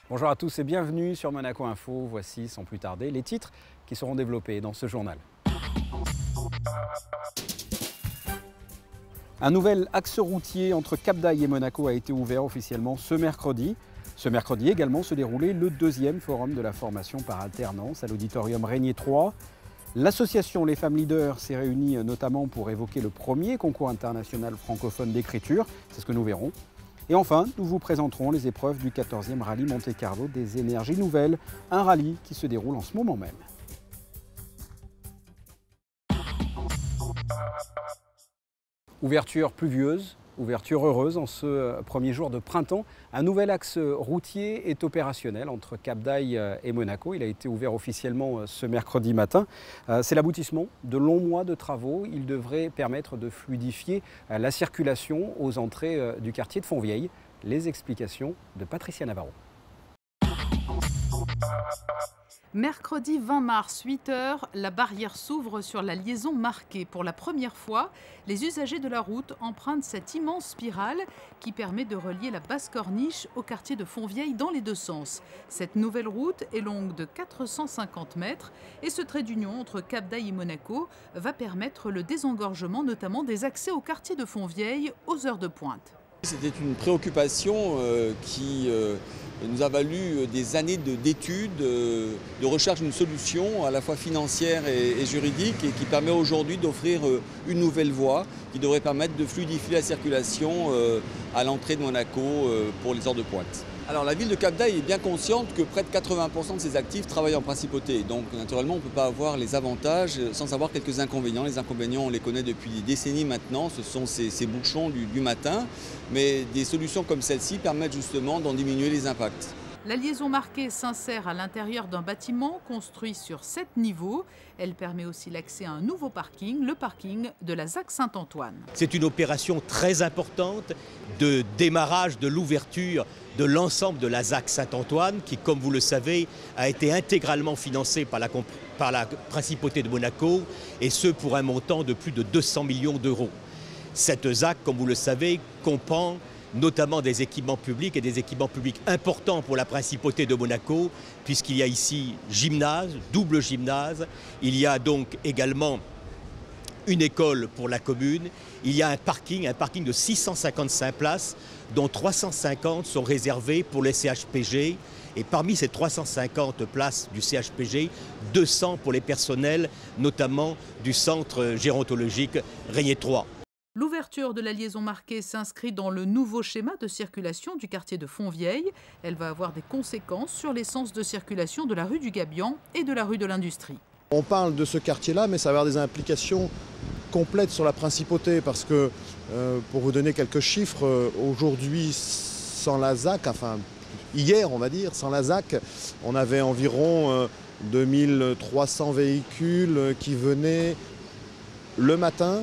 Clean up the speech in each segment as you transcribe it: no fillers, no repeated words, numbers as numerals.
Bonjour à tous et bienvenue sur Monaco Info. Voici sans plus tarder les titres qui seront développés dans ce journal. Un nouvel axe routier entre Cap d'Aille et Monaco a été ouvert officiellement ce mercredi. Ce mercredi également se déroulait le deuxième forum de la formation par alternance à l'auditorium Régnier 3. L'association Les Femmes Leaders s'est réunie notamment pour évoquer le premier concours international francophone d'écriture. C'est ce que nous verrons. Et enfin, nous vous présenterons les épreuves du 14e rallye Monte-Carlo des énergies nouvelles, un rallye qui se déroule en ce moment même. Ouverture pluvieuse, ouverture heureuse en ce premier jour de printemps. Un nouvel axe routier est opérationnel entre Cap d'Aille et Monaco. Il a été ouvert officiellement ce mercredi matin. C'est l'aboutissement de longs mois de travaux. Il devrait permettre de fluidifier la circulation aux entrées du quartier de Fontvieille. Les explications de Patricia Navarro. Mercredi 20 mars, 8 h, la barrière s'ouvre sur la liaison marquée. Pour la première fois, les usagers de la route empruntent cette immense spirale qui permet de relier la basse corniche au quartier de Fontvieille dans les deux sens. Cette nouvelle route est longue de 450 mètres et ce trait d'union entre Cap d'Aille et Monaco va permettre le désengorgement notamment des accès au quartier de Fontvieille aux heures de pointe. C'était une préoccupation qui nous a valu des années d'études, de recherche d'une solution à la fois financière et juridique et qui permet aujourd'hui d'offrir une nouvelle voie qui devrait permettre de fluidifier la circulation à l'entrée de Monaco pour les heures de pointe. Alors la ville de Cap d'Aille est bien consciente que près de 80% de ses actifs travaillent en principauté. Donc naturellement on ne peut pas avoir les avantages sans avoir quelques inconvénients. Les inconvénients on les connaît depuis des décennies maintenant, ce sont ces bouchons du matin. Mais des solutions comme celle-ci permettent justement d'en diminuer les impacts. La liaison marquée s'insère à l'intérieur d'un bâtiment construit sur 7 niveaux. Elle permet aussi l'accès à un nouveau parking, le parking de la ZAC Saint-Antoine. C'est une opération très importante de démarrage de l'ouverture de l'ensemble de la ZAC Saint-Antoine qui, comme vous le savez, a été intégralement financée par la Principauté de Monaco et ce pour un montant de plus de 200 millions d'euros. Cette ZAC, comme vous le savez, comprend notamment des équipements publics et des équipements publics importants pour la Principauté de Monaco, puisqu'il y a ici gymnase, double gymnase, il y a donc également une école pour la commune, il y a un parking de 655 places, dont 350 sont réservées pour les CHPG, et parmi ces 350 places du CHPG, 200 pour les personnels, notamment du centre gérontologique Régnier 3. L'ouverture de la liaison marquée s'inscrit dans le nouveau schéma de circulation du quartier de Fontvieille. Elle va avoir des conséquences sur les sens de circulation de la rue du Gabian et de la rue de l'Industrie. On parle de ce quartier-là, mais ça va avoir des implications complètes sur la Principauté parce que, pour vous donner quelques chiffres, aujourd'hui, sans la ZAC, enfin hier on va dire, sans la ZAC, on avait environ 2300 véhicules qui venaient le matin,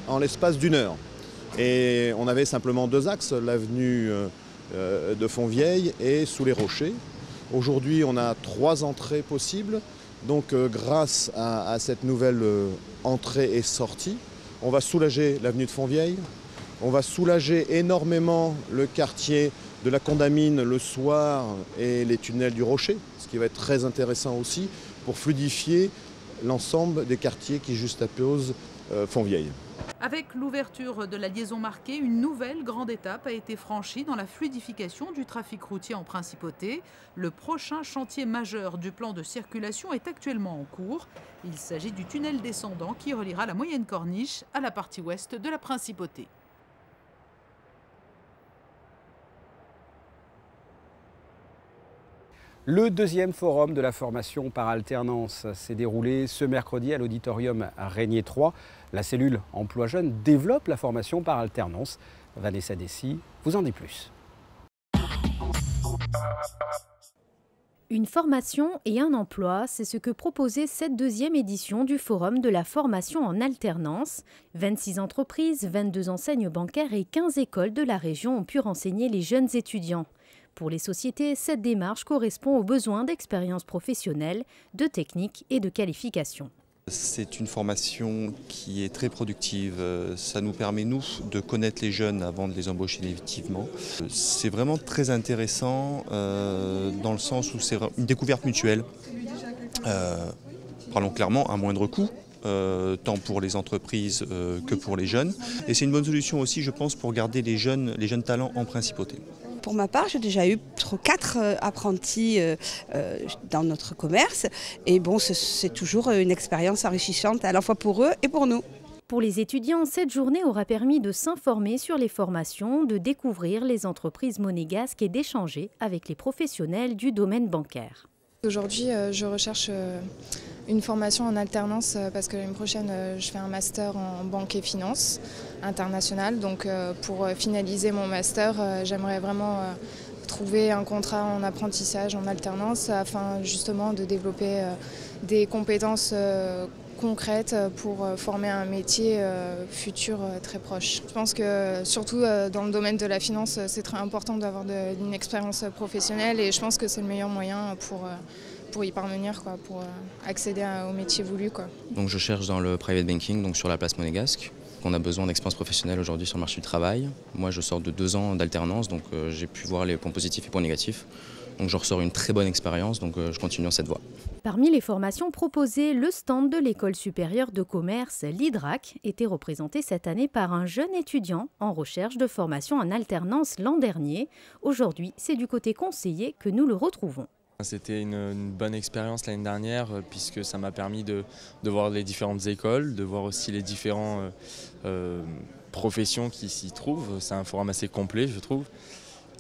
en l'espace d'une heure. Et on avait simplement deux axes, l'avenue de Fontvieille et sous les Rochers. Aujourd'hui, on a 3 entrées possibles. Donc grâce à cette nouvelle entrée et sortie, on va soulager l'avenue de Fontvieille, on va soulager énormément le quartier de la Condamine le soir et les tunnels du Rocher, ce qui va être très intéressant aussi pour fluidifier l'ensemble des quartiers qui juxtaposent Fontvieille. Avec l'ouverture de la liaison marquée, une nouvelle grande étape a été franchie dans la fluidification du trafic routier en Principauté. Le prochain chantier majeur du plan de circulation est actuellement en cours. Il s'agit du tunnel descendant qui reliera la moyenne corniche à la partie ouest de la Principauté. Le deuxième forum de la formation par alternance s'est déroulé ce mercredi à l'auditorium Régnier 3. La cellule Emploi Jeunes développe la formation par alternance. Vanessa Dessy vous en dit plus. Une formation et un emploi, c'est ce que proposait cette deuxième édition du Forum de la formation en alternance. 26 entreprises, 22 enseignes bancaires et 15 écoles de la région ont pu renseigner les jeunes étudiants. Pour les sociétés, cette démarche correspond aux besoins d'expérience professionnelle, de technique et de qualification. C'est une formation qui est très productive. Ça nous permet, nous, de connaître les jeunes avant de les embaucher définitivement. C'est vraiment très intéressant dans le sens où c'est une découverte mutuelle. Parlons clairement, à moindre coût. Tant pour les entreprises que pour les jeunes. Et c'est une bonne solution aussi, je pense, pour garder les jeunes talents en principauté. Pour ma part, j'ai déjà eu 4 apprentis dans notre commerce. Et bon, c'est toujours une expérience enrichissante à la fois pour eux et pour nous. Pour les étudiants, cette journée aura permis de s'informer sur les formations, de découvrir les entreprises monégasques et d'échanger avec les professionnels du domaine bancaire. Aujourd'hui, je recherche une formation en alternance parce que l'année prochaine, je fais un master en banque et finance internationale. Donc pour finaliser mon master, j'aimerais vraiment trouver un contrat en apprentissage, en alternance, afin justement de développer des compétences concrètes pour former un métier futur très proche. Je pense que surtout dans le domaine de la finance, c'est très important d'avoir une expérience professionnelle et je pense que c'est le meilleur moyen pour y parvenir, pour accéder au métier voulu. Donc je cherche dans le private banking, donc sur la place monégasque. On a besoin d'expérience professionnelle aujourd'hui sur le marché du travail. Moi je sors de 2 ans d'alternance, donc j'ai pu voir les points positifs et points négatifs. Donc je ressors une très bonne expérience, donc je continue dans cette voie. Parmi les formations proposées, le stand de l'École supérieure de commerce, l'IDRAC, était représenté cette année par un jeune étudiant en recherche de formation en alternance l'an dernier. Aujourd'hui, c'est du côté conseiller que nous le retrouvons. C'était une bonne expérience l'année dernière puisque ça m'a permis de voir les différentes écoles, de voir aussi les différentes professions qui s'y trouvent. C'est un forum assez complet, je trouve.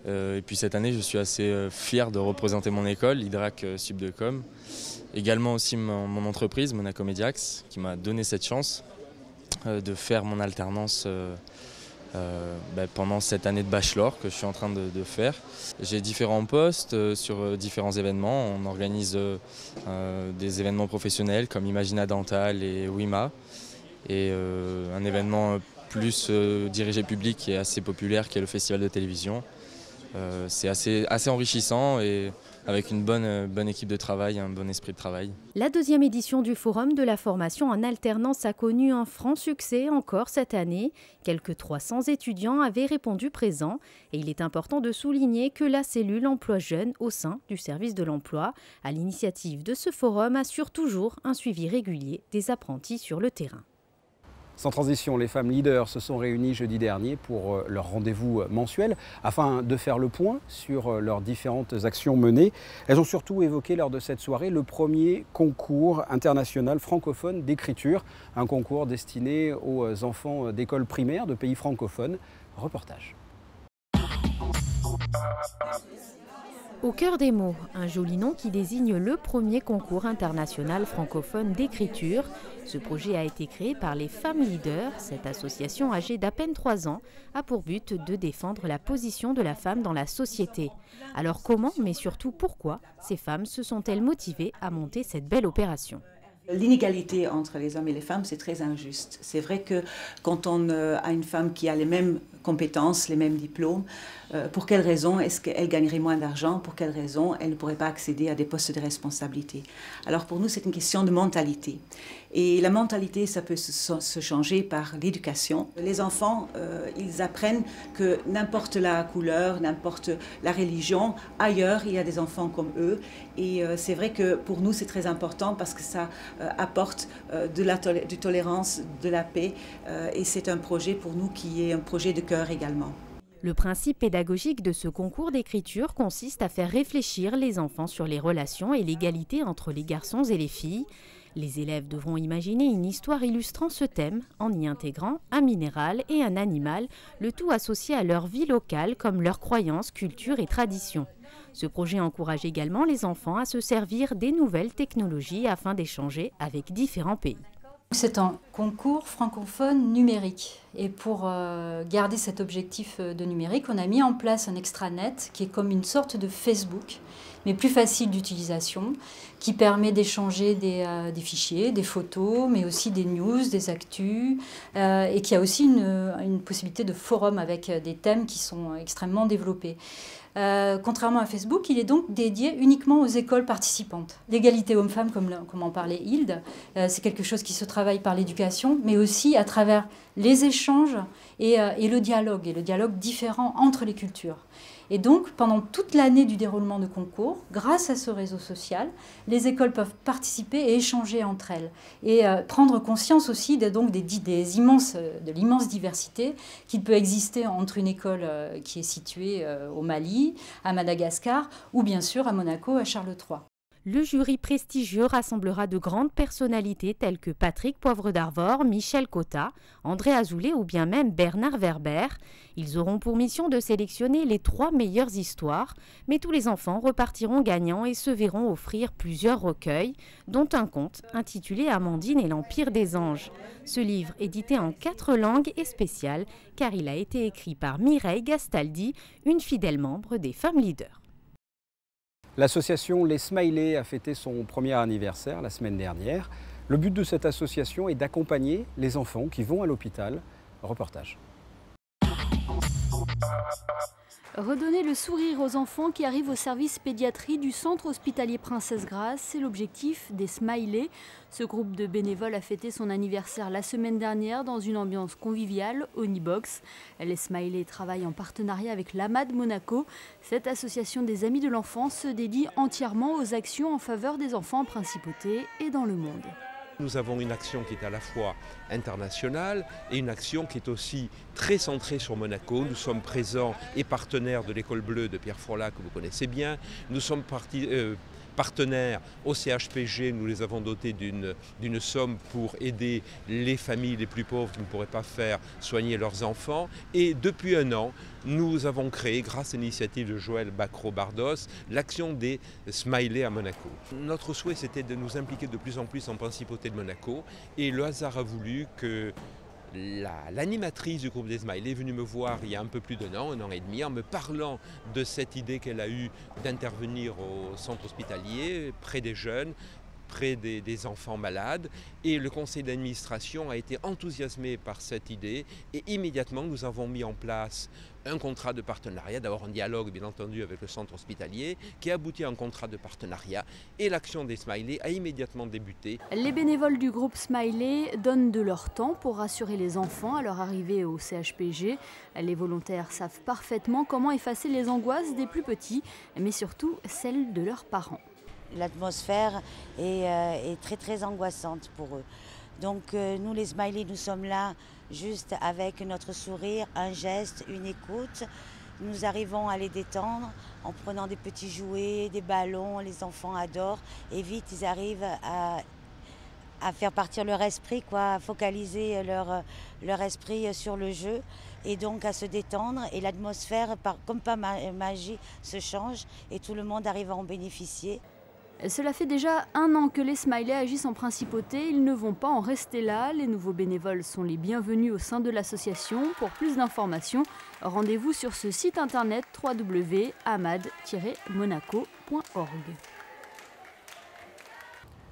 Et puis cette année, je suis assez fier de représenter mon école, l'IDRAC Subdecom. Également aussi mon entreprise, Monaco Mediax, qui m'a donné cette chance de faire mon alternance pendant cette année de bachelor que je suis en train de faire. J'ai différents postes sur différents événements. On organise des événements professionnels comme Imagina Dental et WIMA. Et un événement plus dirigé public qui est assez populaire, qui est le festival de télévision. C'est assez enrichissant et avec une bonne équipe de travail, un bon esprit de travail. La 2e édition du Forum de la formation en alternance a connu un franc succès encore cette année. Quelques 300 étudiants avaient répondu présents et il est important de souligner que la cellule emploi jeunes au sein du service de l'emploi, à l'initiative de ce forum, assure toujours un suivi régulier des apprentis sur le terrain. Sans transition, les femmes leaders se sont réunies jeudi dernier pour leur rendez-vous mensuel afin de faire le point sur leurs différentes actions menées. Elles ont surtout évoqué lors de cette soirée le premier concours international francophone d'écriture, un concours destiné aux enfants d'écoles primaires de pays francophones. Reportage. Au cœur des mots, un joli nom qui désigne le premier concours international francophone d'écriture. Ce projet a été créé par les Femmes Leaders. Cette association âgée d'à peine 3 ans a pour but de défendre la position de la femme dans la société. Alors comment, mais surtout pourquoi, ces femmes se sont-elles motivées à monter cette belle opération ? L'inégalité entre les hommes et les femmes, c'est très injuste. C'est vrai que quand on a une femme qui a les mêmes compétences, les mêmes diplômes, pour quelle raison est-ce qu'elle gagnerait moins d'argent? Pour quelle raison elle ne pourrait pas accéder à des postes de responsabilité? Alors pour nous, c'est une question de mentalité. Et la mentalité, ça peut se changer par l'éducation. Les enfants, ils apprennent que n'importe la couleur, n'importe la religion, ailleurs, il y a des enfants comme eux. Et c'est vrai que pour nous, c'est très important parce que ça apporte de tolérance, de la paix. Et c'est un projet pour nous qui est un projet de cœur également. Le principe pédagogique de ce concours d'écriture consiste à faire réfléchir les enfants sur les relations et l'égalité entre les garçons et les filles. Les élèves devront imaginer une histoire illustrant ce thème en y intégrant un minéral et un animal, le tout associé à leur vie locale comme leurs croyances, culture et traditions. Ce projet encourage également les enfants à se servir des nouvelles technologies afin d'échanger avec différents pays. C'est un Concours francophone numérique. Et pour garder cet objectif de numérique, on a mis en place un extranet qui est comme une sorte de Facebook, mais plus facile d'utilisation, qui permet d'échanger des fichiers, des photos, mais aussi des news, des actus, et qui a aussi une possibilité de forum avec des thèmes qui sont extrêmement développés. Contrairement à Facebook, il est donc dédié uniquement aux écoles participantes. L'égalité homme-femme, comme en parlait Hilde, c'est quelque chose qui se travaille par l'éducation, mais aussi à travers les échanges et le dialogue différent entre les cultures. Et donc, pendant toute l'année du déroulement de concours, grâce à ce réseau social, les écoles peuvent participer et échanger entre elles. Et prendre conscience aussi de l'immense diversité qu'il peut exister entre une école qui est située au Mali, à Madagascar, ou bien sûr à Monaco, à Charles III. Le jury prestigieux rassemblera de grandes personnalités telles que Patrick Poivre d'Arvor, Michel Cotta, André Azoulay ou bien même Bernard Werber. Ils auront pour mission de sélectionner les 3 meilleures histoires, mais tous les enfants repartiront gagnants et se verront offrir plusieurs recueils, dont un conte intitulé Amandine et l'Empire des Anges. Ce livre, édité en 4 langues, est spécial car il a été écrit par Mireille Gastaldi, une fidèle membre des Femmes Leaders. L'association Les Smileys a fêté son premier anniversaire la semaine dernière. Le but de cette association est d'accompagner les enfants qui vont à l'hôpital. Reportage. Redonner le sourire aux enfants qui arrivent au service pédiatrie du centre hospitalier Princesse Grace, c'est l'objectif des Smileys. Ce groupe de bénévoles a fêté son anniversaire la semaine dernière dans une ambiance conviviale, Onibox. Les Smileys travaillent en partenariat avec l'AMAD Monaco. Cette association des amis de l'enfance se dédie entièrement aux actions en faveur des enfants en principauté et dans le monde. Nous avons une action qui est à la fois internationale et une action qui est aussi très centrée sur Monaco. Nous sommes présents et partenaires de l'École Bleue de Pierre Frolat que vous connaissez bien. Nous sommes partenaires au CHPG, nous les avons dotés d'une somme pour aider les familles les plus pauvres qui ne pourraient pas faire soigner leurs enfants. Et depuis un an, nous avons créé, grâce à l'initiative de Joël Bacro-Bardos, l'action des Smileys à Monaco. Notre souhait, c'était de nous impliquer de plus en plus en principauté de Monaco, et le hasard a voulu que l'animatrice du groupe des Smileys est venue me voir il y a un peu plus d'un an et demi, en me parlant de cette idée qu'elle a eue d'intervenir au centre hospitalier, près des jeunes, près des enfants malades. Et le conseil d'administration a été enthousiasmé par cette idée, et immédiatement nous avons mis en place un contrat de partenariat, d'abord en dialogue bien entendu avec le centre hospitalier, qui a abouti à un contrat de partenariat, et l'action des Smileys a immédiatement débuté. Les bénévoles du groupe Smiley donnent de leur temps pour rassurer les enfants à leur arrivée au CHPG. Les volontaires savent parfaitement comment effacer les angoisses des plus petits, mais surtout celles de leurs parents. L'atmosphère est très angoissante pour eux. Donc nous les Smileys, nous sommes là juste avec notre sourire, un geste, une écoute. Nous arrivons à les détendre en prenant des petits jouets, des ballons, les enfants adorent, et vite ils arrivent à faire partir leur esprit, à focaliser leur esprit sur le jeu, et donc à se détendre, et l'atmosphère, comme par magie, se change et tout le monde arrive à en bénéficier. Cela fait déjà un an que les Smileys agissent en principauté. Ils ne vont pas en rester là. Les nouveaux bénévoles sont les bienvenus au sein de l'association. Pour plus d'informations, rendez-vous sur ce site internet www.amad-monaco.org.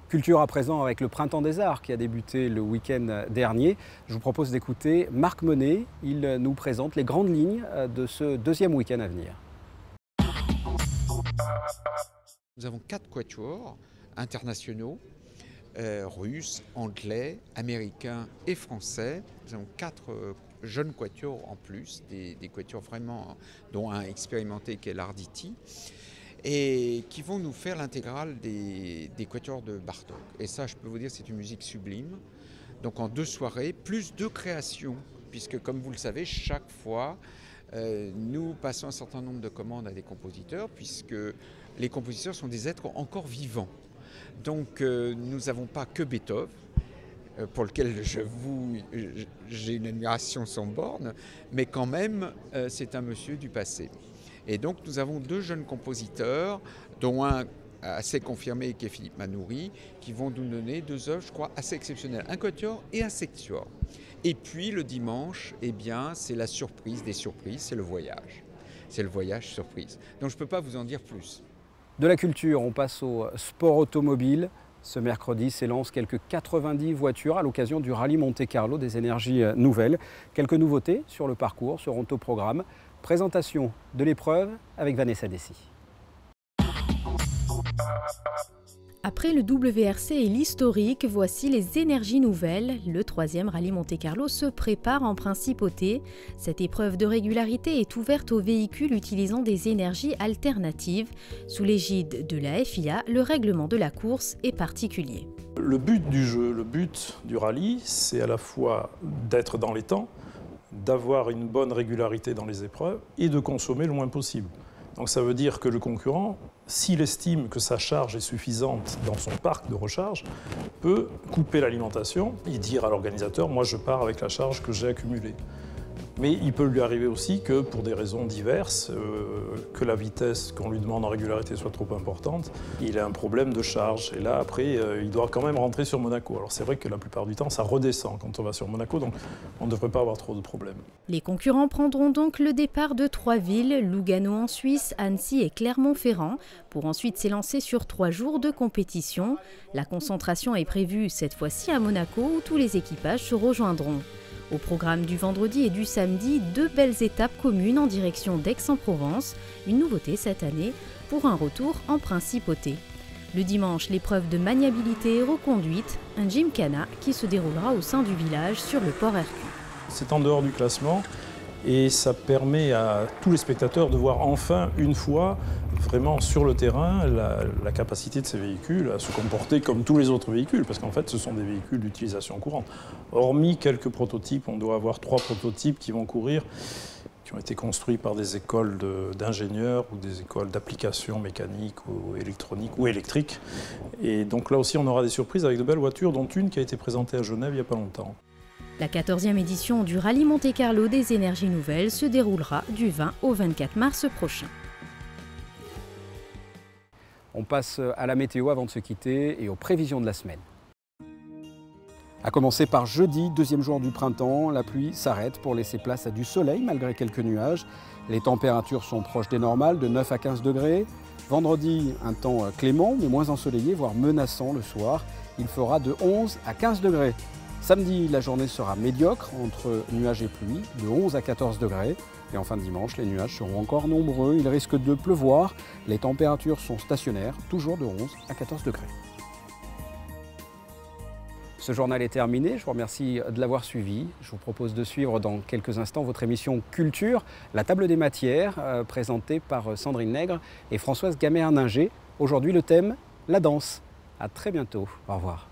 Culture à présent avec le Printemps des Arts qui a débuté le week-end dernier. Je vous propose d'écouter Marc Monet. Il nous présente les grandes lignes de ce deuxième week-end à venir. Nous avons 4 quatuors internationaux, russes, anglais, américains et français. Nous avons 4 jeunes quatuors en plus, des quatuors vraiment, dont un expérimenté qui est l'Arditi, et qui vont nous faire l'intégrale des quatuors de Bartók. Et ça, je peux vous dire, c'est une musique sublime. Donc en 2 soirées, plus 2 créations, puisque comme vous le savez, chaque fois, nous passons un certain nombre de commandes à des compositeurs, puisque les compositeurs sont des êtres encore vivants. Donc nous n'avons pas que Beethoven, pour lequel j'ai une admiration sans borne, mais quand même c'est un monsieur du passé. Et donc nous avons 2 jeunes compositeurs, dont un assez confirmé, qui est Philippe Manoury, qui vont nous donner 2 œuvres, je crois, assez exceptionnelles, un quatuor et un sextuor. Et puis le dimanche, eh bien, c'est la surprise des surprises, c'est le voyage. C'est le voyage surprise. Donc je ne peux pas vous en dire plus. De la culture, on passe au sport automobile. Ce mercredi s'élancent quelques 90 voitures à l'occasion du rallye Monte-Carlo des énergies nouvelles. Quelques nouveautés sur le parcours seront au programme. Présentation de l'épreuve avec Vanessa Dessy. Après le WRC et l'historique, voici les énergies nouvelles. Le 3e rallye Monte-Carlo se prépare en principauté. Cette épreuve de régularité est ouverte aux véhicules utilisant des énergies alternatives. Sous l'égide de la FIA, le règlement de la course est particulier. Le but du jeu, le but du rallye, c'est à la fois d'être dans les temps, d'avoir une bonne régularité dans les épreuves et de consommer le moins possible. Donc ça veut dire que le concurrent, s'il estime que sa charge est suffisante dans son parc de recharge, peut couper l'alimentation et dire à l'organisateur « moi je pars avec la charge que j'ai accumulée ». Mais il peut lui arriver aussi que, pour des raisons diverses, que la vitesse qu'on lui demande en régularité soit trop importante, il a un problème de charge. Et là, après, il doit quand même rentrer sur Monaco. Alors c'est vrai que la plupart du temps, ça redescend quand on va sur Monaco, donc on ne devrait pas avoir trop de problèmes. Les concurrents prendront donc le départ de 3 villes, Lugano en Suisse, Annecy et Clermont-Ferrand, pour ensuite s'élancer sur 3 jours de compétition. La concentration est prévue cette fois-ci à Monaco, où tous les équipages se rejoindront. Au programme du vendredi et du samedi, 2 belles étapes communes en direction d'Aix-en-Provence, une nouveauté cette année, pour un retour en principauté. Le dimanche, l'épreuve de maniabilité et reconduite, un gymkhana qui se déroulera au sein du village sur le port Hercule. C'est en dehors du classement et ça permet à tous les spectateurs de voir enfin une fois vraiment sur le terrain la capacité de ces véhicules à se comporter comme tous les autres véhicules, parce qu'en fait ce sont des véhicules d'utilisation courante. Hormis quelques prototypes, on doit avoir 3 prototypes qui vont courir, qui ont été construits par des écoles d'ingénieurs ou des écoles d'application mécanique ou électronique ou électrique. Et donc là aussi on aura des surprises avec de belles voitures, dont une qui a été présentée à Genève il n'y a pas longtemps. La 14e édition du rallye Monte-Carlo des énergies nouvelles se déroulera du 20 au 24 mars prochain. On passe à la météo avant de se quitter et aux prévisions de la semaine. A commencer par jeudi, 2e jour du printemps, la pluie s'arrête pour laisser place à du soleil malgré quelques nuages. Les températures sont proches des normales, de 9 à 15 degrés. Vendredi, un temps clément mais moins ensoleillé, voire menaçant le soir. Il fera de 11 à 15 degrés. Samedi, la journée sera médiocre, entre nuages et pluie, de 11 à 14 degrés. Et en fin de dimanche, les nuages seront encore nombreux, il risque de pleuvoir. Les températures sont stationnaires, toujours de 11 à 14 degrés. Ce journal est terminé, je vous remercie de l'avoir suivi. Je vous propose de suivre dans quelques instants votre émission Culture, la table des matières, présentée par Sandrine Nègre et Françoise Gamer-Ninger. Aujourd'hui, le thème, la danse. À très bientôt, au revoir.